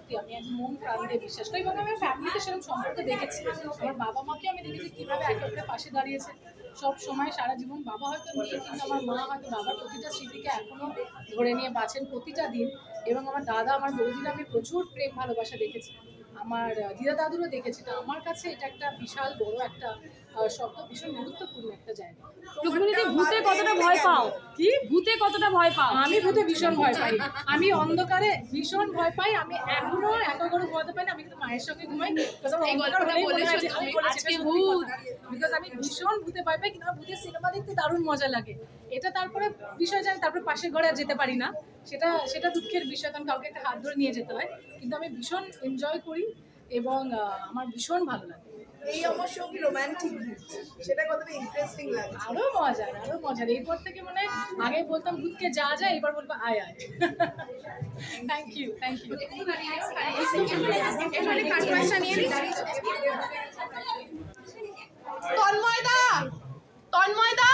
সত্যি আমি একদম মন প্রাণ দিয়ে বিশ্বাস করি এবং আমি ফ্যামিলিতে সেরকম সম্পর্ক দেখেছি। আমার বাবা মাকে আমি দেখেছি কীভাবে একে অপরের পাশে দাঁড়িয়েছে সব সময় সারা জীবন। বাবা হয়তো নেই, কিন্তু আমার মা হয়তো বাবার প্রতিটা স্মৃতিকে এখনও ধরে নিয়ে বাঁচেন প্রতিটা দিন। এবং আমার দাদা আমার বৌদিরা আমি প্রচুর প্রেম ভালোবাসা দেখেছি, আমার দিদা দাদুরও দেখেছি। তো আমার কাছে এটা একটা বিশাল বড় একটা শব্দ, ভীষণ গুরুত্বপূর্ণ একটা জায়গা। রুক্মিণীদি, ভূতে কতটা ভয় পাও? কি ভূতে কতটা ভয় পাও? আমি ভূতে ভীষণ ভয় পাই, আমি অন্ধকারে ভীষণ ভয় পাই। আমি এখনো একা করে ঘুমাতে পারি না, আমি কিন্তু মায়ের সঙ্গে ঘুমাই। বিকজ আমি ভীষণ ভূতে ভয় পাই, কিন্তু আমার ভূতের সিনেমা দেখতে দারুণ মজা লাগে। এটা তারপরে বিষয় জানি, তারপরে পাশের ঘরে আর যেতে পারি না, সেটা দুঃখের বিষয়, কারণ কাউকে একটা হাত ধরে নিয়ে যেতে হয়। কিন্তু আমি ভীষণ এনজয় করি এবং আমার ভীষণ ভালো লাগে। এই আমার সঙ্গে রোমান্টিক সেটা কতটা ইন্টারেস্টিং লাগে। আরো মজার। এরপর থেকে মানে আগে বলতাম ভূতকে যা যা, এবার বলবো আয় আয়। Thank you. তন্ময়দা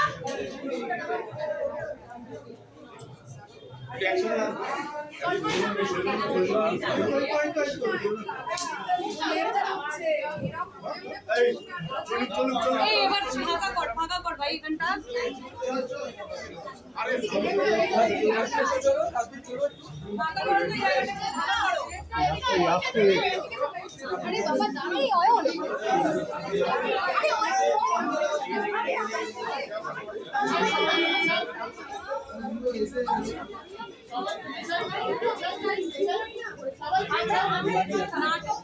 এবার ফাঁকা কর ভাই এখানটা। নাটক